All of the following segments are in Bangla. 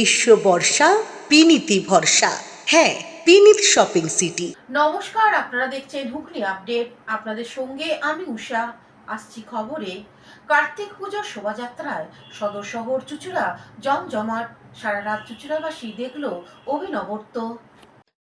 গ্রীষ্ম বর্ষা বিনীতি ভরসা। হ্যাঁ, বিনীত শপিং সিটি। নমস্কার, আপনারা দেখছেন হুগলি আপডেট। আপনাদের সঙ্গে আমি উষা। আসছি খবরে। কার্তিক পুজোর শোভাযাত্রায় সদর শহর চুঁচুড়া জমজমাট। সারা রাত চুঁচুড়াবাসী দেখল অভিনবত্ব।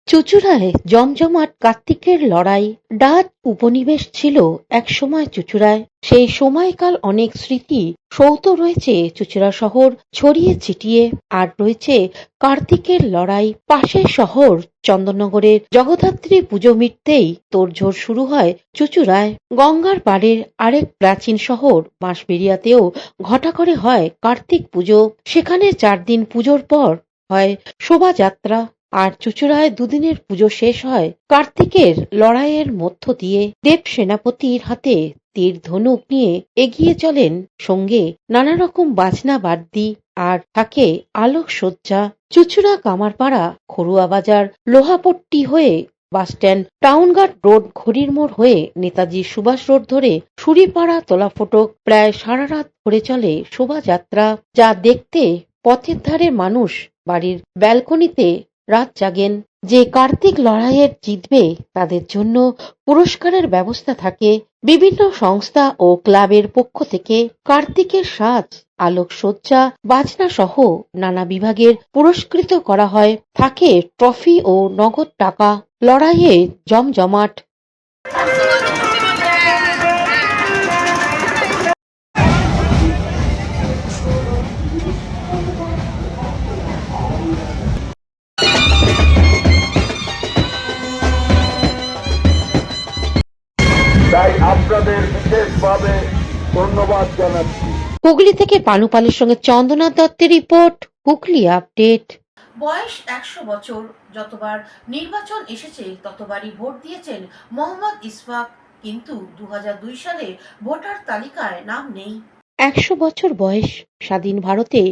চুঁচুড়ায় জমজমাট কার্তিকের লড়াই। ডাচ উপনিবেশ ছিল একসময় চুঁচুড়ায়। সেই সময়কাল অনেক স্মৃতি সৌত রয়েছে চুঁচুড়া শহর ছড়িয়ে ছিটিয়ে। আর রয়েছে কার্তিকের লড়াই। পাশের শহর চন্দননগরের জগদ্ধাত্রী পুজো মিটতেই তোড়জোড় শুরু হয় চুঁচুড়ায়। গঙ্গার পাড়ের আরেক প্রাচীন শহর বাঁশবেড়িয়াতেও ঘটা করে হয় কার্তিক পুজো। সেখানে 4 দিন পুজোর পর হয় শোভাযাত্রা। আর চুঁচুড়ায় দুদিনের পুজো শেষ হয় কার্তিকের লড়াইয়ের মধ্য দিয়ে। দেব সেনাপতির হাতে তীর ধনুক নিয়ে এগিয়ে চলেন, সঙ্গে নানা রকম বাজনা বাদ্যি, আর থাকে আলোকসজ্জা। চুঁচুড়া কামারপাড়া খড়ুয়া বাজার লোহাপট্টি হয়ে বাসস্ট্যান্ড টাউনঘাট রোড ঘড়ির মোড় হয়ে নেতাজি সুভাষ রোড ধরে সুরিপাড়া তোলা ফটক প্রায় সারা রাত ধরে চলে শোভাযাত্রা, যা দেখতে পথের ধারে মানুষ বাড়ির ব্যালকনিতে রাত জাগেন। যে কার্তিক লড়াইয়ের জিতবে তাদের জন্য পুরস্কারের ব্যবস্থা থাকে। বিভিন্ন সংস্থা ও ক্লাবের পক্ষ থেকে কার্তিকের সাজ, আলোকসজ্জা, বাজনা সহ নানা বিভাগের পুরস্কৃত করা হয়। থাকে ট্রফি ও নগদ টাকা। লড়াইয়ে জমজমাট। তাই আপনাদের বিশেষভাবে ধন্যবাদ জানাচ্ছি। হুগলি থেকে পানুপালের সঙ্গে চন্দনা দত্তের রিপোর্ট, হুগলি আপডেট। বয়স 100 বছর। যতবার নির্বাচন এসেছে ততবারই ভোট দিয়েছেন মোহাম্মদ ইসফাক, কিন্তু 2002 সালে ভোটার তালিকায় নাম নেই। 100 বছর বয়স। স্বাধীন ভারতে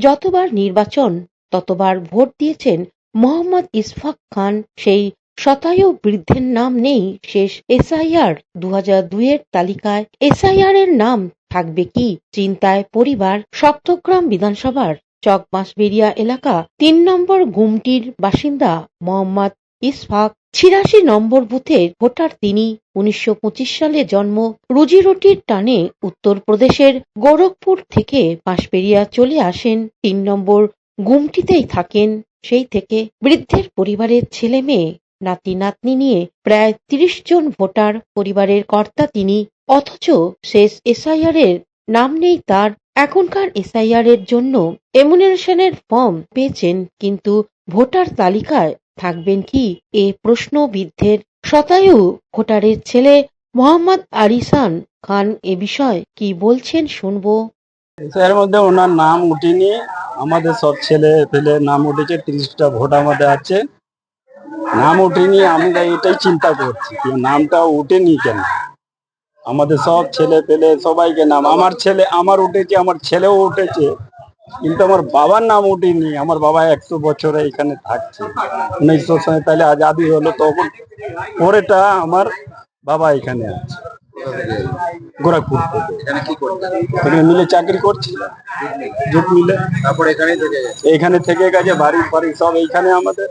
যতবার নির্বাচন ততবার ভোট দিয়েছেন মোহাম্মদ ইসফাক খান। সেই শতায়ু বৃদ্ধের নাম নেই শেষ এসআইআর 2002 তালিকায়। এসআইআর এর নাম থাকবে কি, চিন্তায় পরিবার। সপ্তগ্রাম বিধানসভার চকবাঁশবেড়িয়া এলাকা 3 নম্বর গুমটির বাসিন্দা মোহাম্মদ ইসফাক। 86 নম্বর বুথের ভোটার তিনি। 1925 সালে জন্ম। রুজিরুটির টানে উত্তরপ্রদেশের গোরখপুর থেকে বাঁশবেড়িয়া চলে আসেন। 3 নম্বর গুমটিতেই থাকেন সেই থেকে। বৃদ্ধের পরিবারের ছেলে মেয়ে, নাতি নাতনি নিয়ে প্রায় 30 জন ভোটার পরিবারের কর্তা তিনি। অথচ শেষ এসআইআর এর নাম নেই তার। এখনকার এসআইআর এর জন্য এমুনারেশনের ফর্ম পেয়েছেন, কিন্তু ভোটার তালিকায় থাকবেন কি, এ প্রশ্ন বৃদ্ধের। শতায়ু ভোটারের ছেলে মোহাম্মদ আরিসান খান এ বিষয়ে কি বলছেন শুনবো। এর মধ্যে ওনার নাম উঠেনি। আমাদের সব ছেলে পেলে নাম উঠেছে। 30টা ভোট আমাদের আছে, নাম উঠেনি। আমি এটাই চিন্তা করছি, নামটা উঠেনি কেন। আমাদের সব ছেলে পেলে সবাইকে নাম, আমার ছেলে আমার উঠেছে, আমার ছেলেও উঠেছে, কিন্তু আমার বাবার নাম উঠেনি। আমার বাবা 100 বছরে এখানে থাকছে। 1947 আজাদি হলো, তখন পরেটা আমার বাবা এখানে আছে গোরখপুর থেকে। এখানে মিলে চাকরি করছি, জুট মিলে। তারপর এখানে থেকে গেছে, বাড়ি বাড়ি সব এইখানে আমাদের।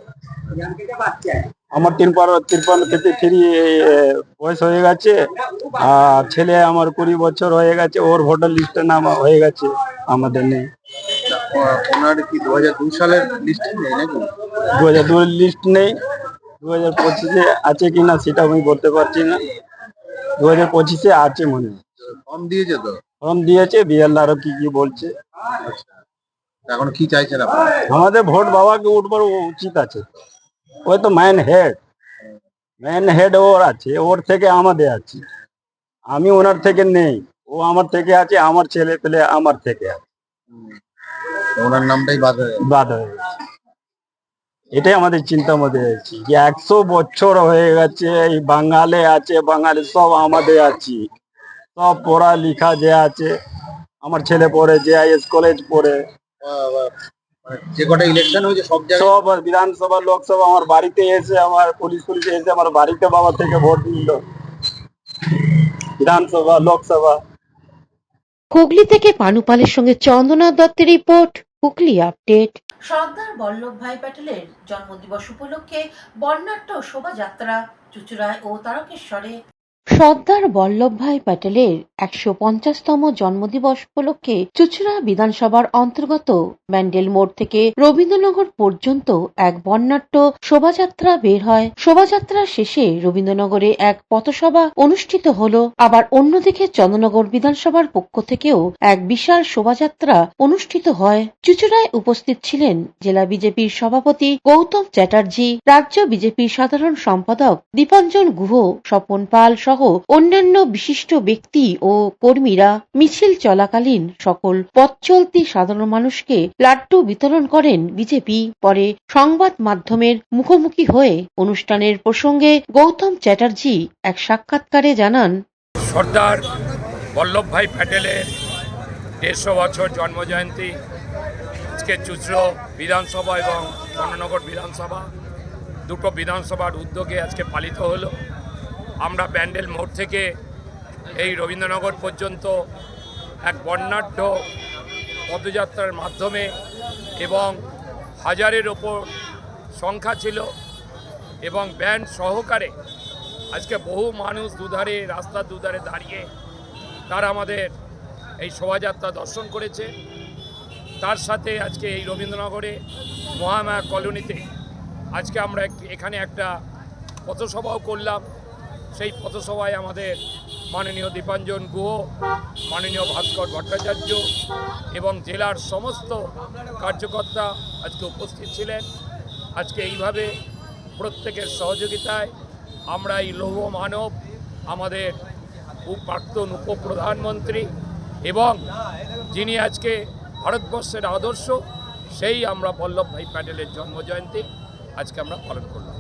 আমার 53 থেকে বয়স হয়ে গেছে, আর ছেলে আমার 20 বছর হয়ে গেছে। ওর ভোটার লিস্টে নাম হয়ে গেছে, আমাদের নেই। ওনার কি 2002 সালের লিস্ট নেই নাকি? 2002 লিস্ট নেই। 2025-এ আছে কিনা সেটা আমি বলতে পারছি না। 2025-এ আছে মনে হয়। ফর্ম দিয়েছে তো? ফর্ম দিয়েছে, বিএলআর কি কি বলছে। এখন কি চাইছেন আপনারা? আমাদের ভোট বাবাকে উঠবার উচিত আছে। ওই তো ম্যান হেড ওর আছে, ওর থেকে আমাদের আছে। আমি ওনার থেকে নেই, ও আমার থেকে আছে। আমার ছেলে পেলে আমার থেকে আছে, ওনার নামটাই বাদ হয়ে গেছে। এটাই আমাদের চিন্তার মধ্যে আছি, যে 100 বছর হয়ে গেছে এই বাঙালে আছে, বাঙালি সব আমাদের আছি। সব পড়ালেখা যে আছে, আমার ছেলে পড়ে জেআইএস কলেজ পড়ে। যে কটা ইলেকশন হয়েছে সব জায়গায়, সব বিধানসভা লোকসভা আমার বাড়িতে এসে, আমার পুলিশ এসে আমার বাড়িতে বাবা থেকে ভোট দিল, বিধানসভা লোকসভা। হুগলি থেকে পানুপালের সঙ্গে চন্দনা দত্তের রিপোর্ট, হুগলি আপডেট। সর্দার বল্লভভাই প্যাটেলের জন্মদিবস উপলক্ষে বর্ণাঢ্য শোভাযাত্রা চুঁচুড়ায় ও তারকেশ্বরে। সর্দার বল্লভভাই প্যাটেলের ১৫০তম জন্মদিবস উপলক্ষে চুঁচুড়া বিধানসভার অন্তর্গত ব্যান্ডেল মোড় থেকে রবীন্দ্রনগর পর্যন্ত এক বর্ণাঢ্য শোভাযাত্রা বের হয়। শোভাযাত্রার শেষে রবীন্দ্রনগরে এক পথসভা অনুষ্ঠিত হল। আবার অন্যদিকে চন্দ্রনগর বিধানসভার পক্ষ থেকেও এক বিশাল শোভাযাত্রা অনুষ্ঠিত হয়। চুঁচুড়ায় উপস্থিত ছিলেন জেলা বিজেপির সভাপতি গৌতম চ্যাটার্জি, রাজ্য বিজেপির সাধারণ সম্পাদক দীপাঞ্জন গুহ, স্বপন পাল সহ অন্যান্য বিশিষ্ট ব্যক্তি ও কর্মীরা। মিছিল চলাকালীন সকল পথ চলতি সাধারণ মানুষকে লাড্ডু বিতরণ করেন বিজেপি। পরে সংবাদ মাধ্যমের মুখোমুখি হয়ে অনুষ্ঠানের প্রসঙ্গে গৌতম চ্যাটার্জি এক সাক্ষাৎকারে জানান, সর্দার বল্লভভাই প্যাটেলের ১৫০ বছর জন্মজয়ন্তী আজকে চুঁচুড়া বিধানসভা এবং চন্দ্রনগর বিধানসভা দুটো বিধানসভার উদ্যোগে আজকে পালিত হলো। আমরা ব্যান্ডেল মোড় থেকে এই রবীন্দ্রনগর পর্যন্ত এক বর্ণাঢ্য পদযাত্রার মাধ্যমে এবং হাজারের ওপর সংখ্যা ছিল এবং ব্যান্ড সহকারে আজকে বহু মানুষ দুধারে রাস্তার দুধারে দাঁড়িয়ে তারা আমাদের এই শোভাযাত্রা দর্শন করেছে। তার সাথে আজকে এই রবীন্দ্রনগরে মহামায়া কলোনিতে আজকে আমরা এখানে একটা পথসভাও করলাম। সেই পথসভায় আমাদের মাননীয় দীপাঞ্জন গুহ, মাননীয় ভাস্কর ভট্টাচার্য এবং জেলার সমস্ত কার্যকর্তা আজকে উপস্থিত ছিলেন। আজকে এইভাবে প্রত্যেকের সহযোগিতায় আমরা এই লৌহ মানব, আমাদের প্রাক্তন উপপ্রধানমন্ত্রী এবং যিনি আজকে ভারতবর্ষের আদর্শ, সেই আমরা বল্লভভাই প্যাটেলের জন্মজয়ন্তী আজকে আমরা পালন করলাম।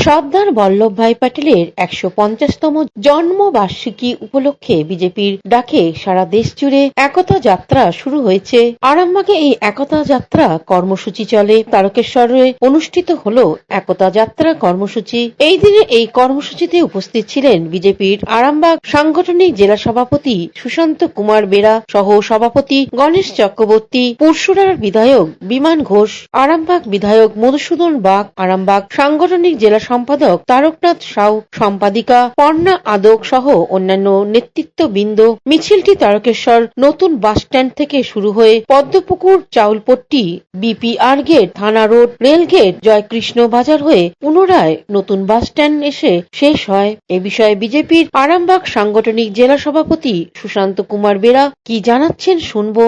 সর্দার বল্লভভাই প্যাটেলের ১৫০তম জন্মবার্ষিকী উপলক্ষে বিজেপির ডাকে সারা দেশ জুড়ে একতা যাত্রা শুরু হয়েছে। আরামবাগে এই একতা যাত্রা কর্মসূচি চলে। তারকেশ্বরে অনুষ্ঠিত হল একতা যাত্রা কর্মসূচি। এই দিনে এই কর্মসূচিতে উপস্থিত ছিলেন বিজেপির আরামবাগ সাংগঠনিক জেলা সভাপতি সুশান্ত কুমার বেরা সহ সভাপতি গণেশ চক্রবর্তী, পুরসুরার বিধায়ক বিমান ঘোষ, আরামবাগ বিধায়ক মধুসূদন বাগ, আরামবাগ সাংগঠনিক জেলা সম্পাদক তারকনাথ সাউ, সম্পাদিকা পর্ণা আদক সহ অন্যান্য নেতৃত্ববৃন্দ। মিছিলটি তারকেশ্বর নতুন বাসস্ট্যান্ড থেকে শুরু হয়ে পদ্মপুকুর, চাউলপট্টি, বিপিআর গেট, থানা রোড, রেল গেট, জয়কৃষ্ণ বাজার হয়ে পুনরায় নতুন বাসস্ট্যান্ড এসে শেষ হয়। এ বিষয়ে বিজেপির আরামবাগ সাংগঠনিক জেলা সভাপতি সুশান্ত কুমার বেরা কি জানাচ্ছেন শুনবো।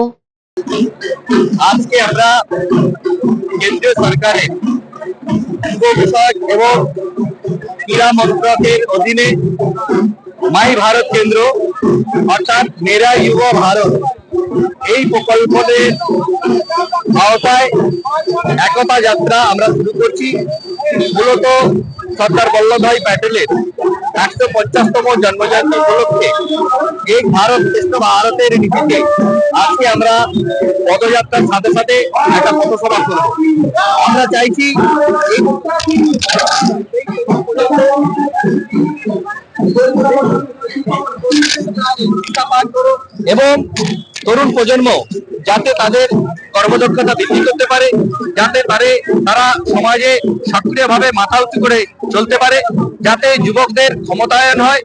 আজকে আমরা কেন্দ্রীয় সরকারের যুব বিষয়ক এবং ক্রীড়া মন্ত্রকের অধীনে মাই ভারত কেন্দ্র অর্থাৎ মেরা যুব ভারত এই প্রকল্পের আওতায় একতা যাত্রা আমরা শুরু করছি। মূলত সর্দার বল্লভভাই প্যাটেলের ১৫০তম জন্মজয়ন্তী উপলক্ষে এক ভারত শ্রেষ্ঠ ভারতের নীতিতে আজকে আমরা পদযাত্রার সাথে সাথে একটা পথসভা করব। আমরা চাইছি এবং তরুণ প্রজন্ম যাতে তাদের কর্মদক্ষতা বৃদ্ধি করতে পারে, যাতে তারা সমাজে সক্রিয়ভাবে মাথা উঁচু করে চলতে পারে, যাতে যুবকদের ক্ষমতায়ন হয়,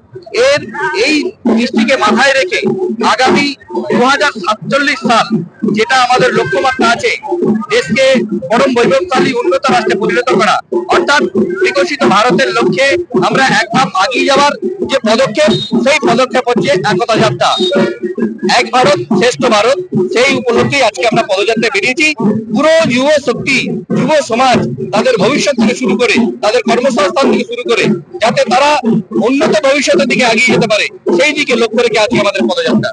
এই দৃষ্টিকে মাথায় রেখে আগামী 2047 সাল যেটা আমাদের লক্ষ্যমাত্রা আছে, দেশকে পরম বৈভবশালী উন্নত রাষ্ট্রে পরিণত করা, অর্থাৎ বিকশিত ভারতের লক্ষ্যে আমরা এক ধাপ এগিয়ে যাওয়ার যে পদক্ষেপ, সেই পদক্ষেপ হচ্ছে একতা যাত্রা। এক ভারত শ্রেষ্ঠ ভারত, সেই উপলক্ষে আজকে আমরা পদযাত্রা বেরিয়েছি। পুরো যুব শক্তি, যুব সমাজ তাদের ভবিষ্যৎ থেকে শুরু করে, তাদের কর্মসংস্থান থেকে শুরু করে, যাতে তারা উন্নত ভবিষ্যতের দিকে এগিয়ে যেতে পারে, সেই দিকে লক্ষ্য রেখে আজকে আমাদের পদযাত্রা।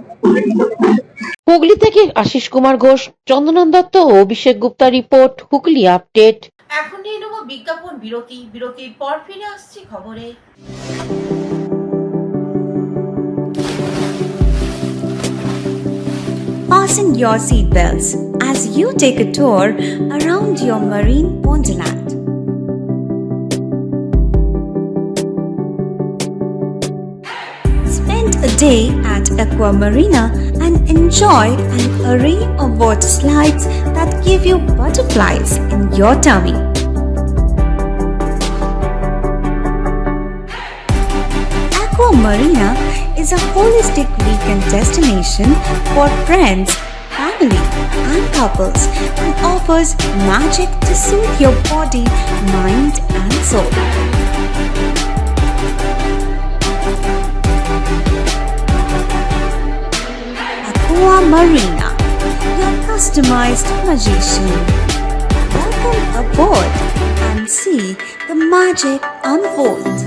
হুগলি থেকে আশিস কুমার ঘোষ, চন্দনন দত্ত ও অভিষেক গুপ্তা রিপোর্ট, হুগলি আপডেট। এখন নিয়ে নেব বিজ্ঞাপন বিরতি। বিরতির পর ফিরে আসছি খবরে। Fasten your seatbelts as you take a tour around your marine wonderland. Spend a day at Aqua Marina and enjoy an array of water slides that give you butterflies in your tummy. Aqua Marina is a holistic weekend destination for friends, family, and couples and offers magic to soothe your body, mind, and soul. Aqua Marina, your customized magician. Welcome aboard and see the magic unfold.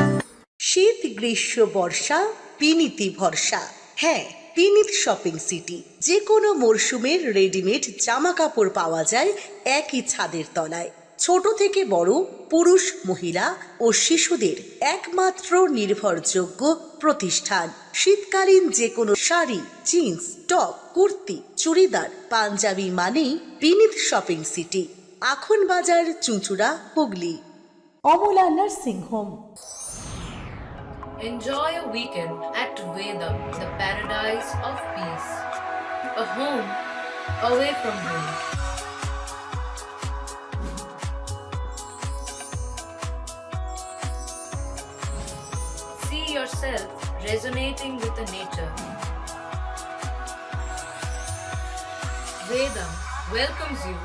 শীত গ্রীষ্ম বর্ষা পিনিতি ভরসা। হ্যাঁ, পিনিত শপিং সিটি। যে কোনো মরশুমের রেডিমেড জামা কাপড় পাওয়া যায় একই ছাদের তলায়। ছোট থেকে বড়, পুরুষ, মহিলা ও শিশুদের একমাত্র নির্ভরযোগ্য প্রতিষ্ঠান। শীতকালীন যে কোনো শাড়ি, জিন্স, টপ, কুর্তি, চুড়িদার, পাঞ্জাবি মানেই পিনিত শপিং সিটি। আখন বাজার, চুঁচুড়া, Hooghly. Amala nursing home. Enjoy a weekend at Vedam, the paradise of peace. A home away from home. See yourself resonating with the nature. Vedam welcomes you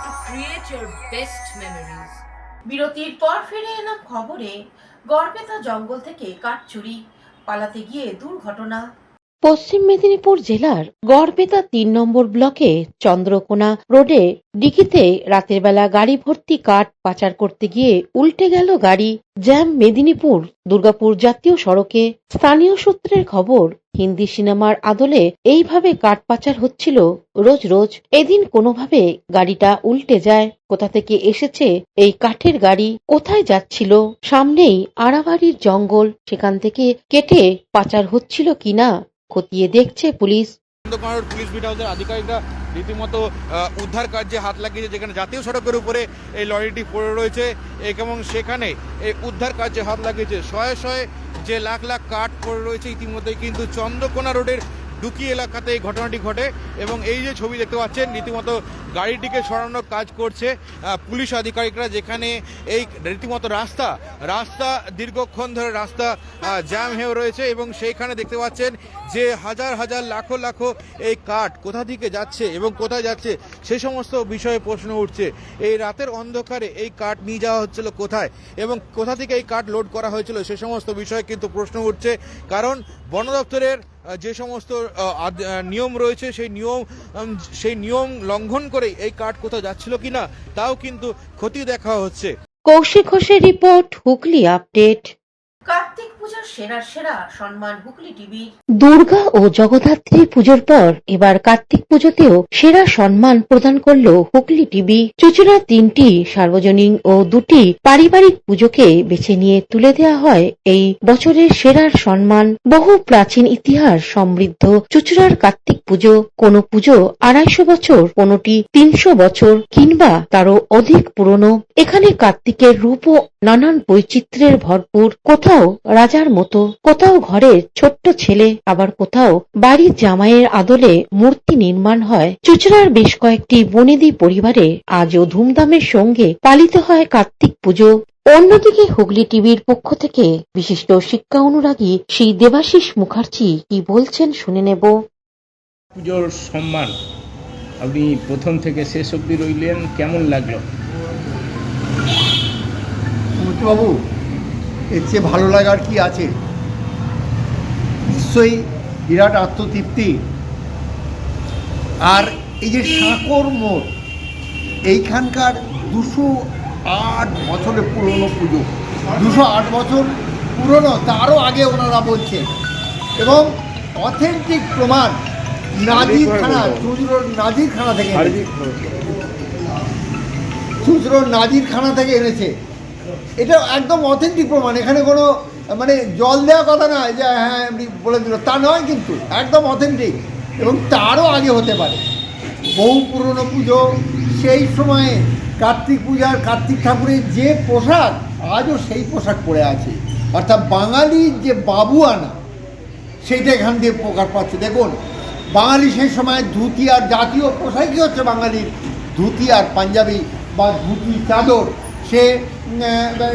to create your best memories. বিরতির পর ফিরে এলাম খবরে। গড়বেতা জঙ্গল থেকে কাঠ চুরি, পালাতে গিয়ে দুর্ঘটনা। পশ্চিম মেদিনীপুর জেলার গড়বেতা ৩ নম্বর ব্লকে চন্দ্রকোনা রোডে ডিকিতে রাতের বেলা গাড়ি ভর্তি কাঠ পাচার করতে গিয়ে উল্টে গেল গাড়ি। জ্যাম মেদিনীপুর দুর্গাপুর জাতীয় সড়কে। স্থানীয় সূত্রের খবর, হিন্দি সিনেমার আদলে এইভাবে কাঠ পাচার হচ্ছিল রোজ রোজ। এদিন কোনোভাবে গাড়িটা উল্টে যায়। কোথা থেকে এসেছে এই কাঠের গাড়ি, কোথায় যাচ্ছিল? সামনেই আড়াবাড়ির জঙ্গল, সেখান থেকে কেটে পাচার হচ্ছিল কিনা খতিয়ে দেখছে পুলিশ। চন্দ্রকোনার পুলিশ বিট হাউসের আধিকারিকরা রীতিমতো উদ্ধার কার্যে হাত লাগিয়েছে, যেখানে জাতীয় সড়কের উপরে এই লরিটি পড়ে রয়েছে এবং সেখানে এই উদ্ধার কার্যে হাত লাগিয়েছে। শয়ে শয়ে যে লাখ লাখ কাঠ পড়ে রয়েছে ইতিমধ্যেই কিন্তু চন্দ্রকোনা রোডের ডুকি এলাকাতে এই ঘটনাটি ঘটে এবং এই যে ছবি দেখতে পাচ্ছেন রীতিমতো গাড়িটিকে সরানোর কাজ করছে পুলিশ আধিকারিকরা, যেখানে এই রীতিমতো রাস্তা দীর্ঘক্ষণ ধরে রাস্তা জ্যাম হয়ে রয়েছে এবং সেইখানে দেখতে পাচ্ছেন যে হাজার হাজার লাখো লাখো এই কাঠ কোথা থেকে যাচ্ছে এবং কোথায় যাচ্ছে সেই সমস্ত বিষয়ে প্রশ্ন উঠছে। এই রাতের অন্ধকারে এই কাঠ নিয়ে যাওয়া হচ্ছিল কোথায় এবং কোথা থেকে এই কাঠ লোড করা হয়েছিল সে সমস্ত বিষয়ে কিন্তু প্রশ্ন উঠছে। কারণ বন দপ্তরের যে সমস্ত নিয়ম রয়েছে সেই নিয়ম লঙ্ঘন করে এই কাঠ কোথাও যাচ্ছিল কিনা তাও কিন্তু খতিয়ে দেখা হচ্ছে। কৌশিক ঘোষের রিপোর্ট, হুগলি আপডেট। কার্তিক পূজার সেরা সম্মান হুগলি টিভির। দুর্গা ও জগদ্ধাত্রী পুজোর পর এবার কার্তিক পুজোতেও সেরা সম্মান প্রদান করল হুগলি টিভি। চুঁচুড়ার 3টি সার্বজনীন ও 2টি পারিবারিক পুজোকে বেছে নিয়ে তুলে দেওয়া হয় এই বছরের সেরার সম্মান। বহু প্রাচীন ইতিহাস সমৃদ্ধ চুঁচুড়ার কার্তিক পুজো। কোন পুজো 250 বছর, কোনটি 300 বছর কিংবা তারও অধিক পুরনো। এখানে কার্তিকের রূপও নানান বৈচিত্র্যের ভরপুর। কোথাও রাজার মতো, কোথাও ঘরের ছোট্ট ছেলে, আবার কোথাও বাড়ির জামাইয়ের আদলে মূর্তি নির্মাণ হয়। চুঁচুড়ার বেশ কয়েকটি বনেদি পরিবারে আজও ধুমধামের সঙ্গে পালিত হয় কার্তিক পুজো। অন্যদিকে হুগলি টিভির পক্ষ থেকে বিশিষ্ট শিক্ষা অনুরাগী শ্রী দেবাশিস মুখার্জি কি বলছেন শুনে নেব। পুজোর সম্মান আপনি প্রথম থেকে শেষ অবধি রইলেন, কেমন লাগলো? বাবু, এর চেয়ে ভালো লাগার কি আছে? নিশ্চয়ই বিরাট আত্মতৃপ্তি। আর এই যে সাঁকর মোড়, এইখানকার 208 বছরের পুরনো পুজো, 208 বছর পুরনো, তারও আগে ওনারা বলছেন এবং অথেন্টিক প্রমাণ নাজিরখানা, চুঁচুড়োর নাজিরখানা থেকে চুঁচুড়োর নাজিরখানা থেকে এনেছে। এটা একদম অথেন্টিক প্রমাণ। এখানে কোনো মানে জল দেওয়া কথা নয় যে হ্যাঁ এমনি বলে দিল, তা নয়, কিন্তু একদম অথেন্টিক এবং তারও আগে হতে পারে। বহু পুরনো পুজো, সেই সময়ে কার্তিক পূজার কার্তিক ঠাকুরের যে পোশাক আজও সেই পোশাক পরে আছে, অর্থাৎ বাঙালির যে বাবুয়ানা সেইটা এখান দিয়ে প্রকাশ পাচ্ছে। দেখুন বাঙালি সেই সময় ধুতি আর জাতীয় পোশাক কি হচ্ছে বাঙালির ধুতি আর পাঞ্জাবি বা ধুতি চাদর। সে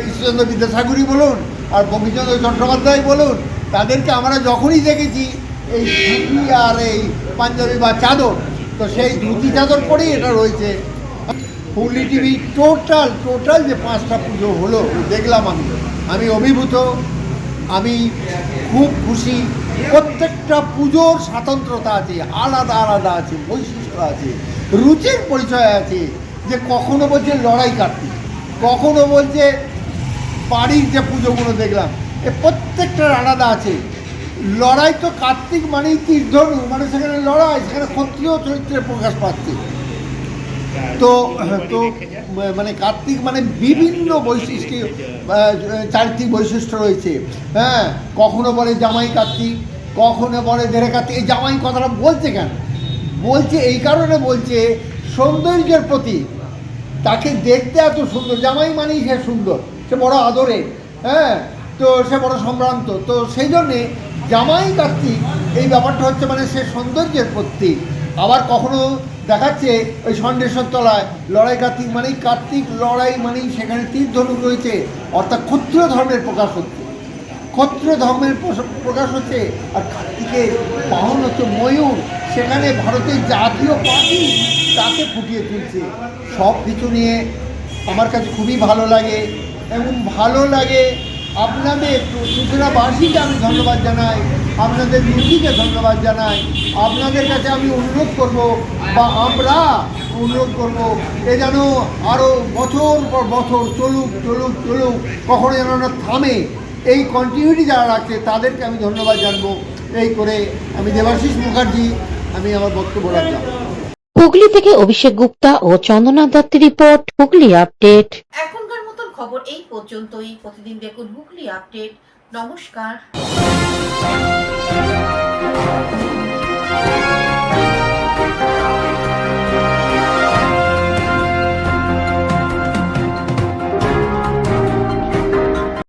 ঈশ্বরচন্দ্র বিদ্যাসাগরই বলুন আর বঙ্কিমচন্দ্র চট্টোপাধ্যায় বলুন, তাদেরকে আমরা যখনই দেখেছি এই ধুতি আর এই পাঞ্জাবি বা চাদর, তো সেই ধুতি চাদর পরেই এটা রয়েছে। হুগলি টিভি টোটাল যে 5টা পুজো হলো দেখলাম, আমি অভিভূত, আমি খুব খুশি। প্রত্যেকটা পুজোর স্বাতন্ত্রতা আছে, আলাদা আলাদা আছে, বৈশিষ্ট্য আছে, রুচির পরিচয় আছে। যে কখনো বলছে লড়াই কার্তিক, কখনো বলছে বাড়ির যে পুজোগুলো দেখলাম, এ প্রত্যেকটার আলাদা আছে। লড়াই তো কার্তিক মানেই তীর্ধনু, মানে সেখানে লড়াই, সেখানে ক্ষত্রিয় চরিত্রে প্রকাশ পাচ্ছে। তো তো মানে কার্তিক মানে বিভিন্ন বৈশিষ্ট্য, চারিত্রিক বৈশিষ্ট্য রয়েছে। হ্যাঁ, কখনো বলে জামাই কার্তিক, কখনো বলে ধেরে কার্তিক। এই জামাই কথাটা বলছে কেন? বলছে এই কারণে, বলছে সৌন্দর্যের প্রতি, তাকে দেখতে এত সুন্দর, জামাই মানেই সে সুন্দর, সে বড় আদরে, হ্যাঁ, তো সে বড় সম্ভ্রান্ত। তো সেই জন্যে জামাই কার্তিক এই ব্যাপারটা হচ্ছে মানে সে সৌন্দর্যের প্রতীক। আবার কখনো দেখাচ্ছে ওই ষণ্ডেশ্বর তলায় লড়াই কার্তিক মানেই কার্তিক লড়াই মানেই সেখানে তীর ধনুক রয়েছে, অর্থাৎ ক্ষত্রিয় ধর্মের প্রকাশ হচ্ছে, ক্ষত্রিয় ধর্মের প্রকাশ হচ্ছে। আর কার্তিকের বাহন হচ্ছে ময়ূর, সেখানে ভারতের জাতীয় পাখি, তাকে ফুটিয়ে তুলছে। সব কিছু নিয়ে আমার কাছে খুবই ভালো লাগে। এবং ভালো লাগে আপনাদের চুঁচুড়াবাসীকে আমি ধন্যবাদ জানাই, আপনাদের নীতিকে ধন্যবাদ জানাই। আপনাদের কাছে আমি অনুরোধ করব, বা আমরা অনুরোধ করব, এ যেন আরও বছর পর বছর চলুক চলুক চলুক, কখনো যেন না থামে। এই কন্টিনিউটি যারা রাখছে তাদেরকে আমি ধন্যবাদ জানবো। এই করে আমি দেবাশিস মুখার্জি, আমি আমার বক্তব্য রাখলাম। হুগলি থেকে অভিষেক গুপ্তা ও চন্দনা দত্তের রিপোর্ট, হুগলি আপডেট। এখনকার মতন খবর এই পর্যন্তই। প্রতিদিন দেখুন হুগলি আপডেট। নমস্কার।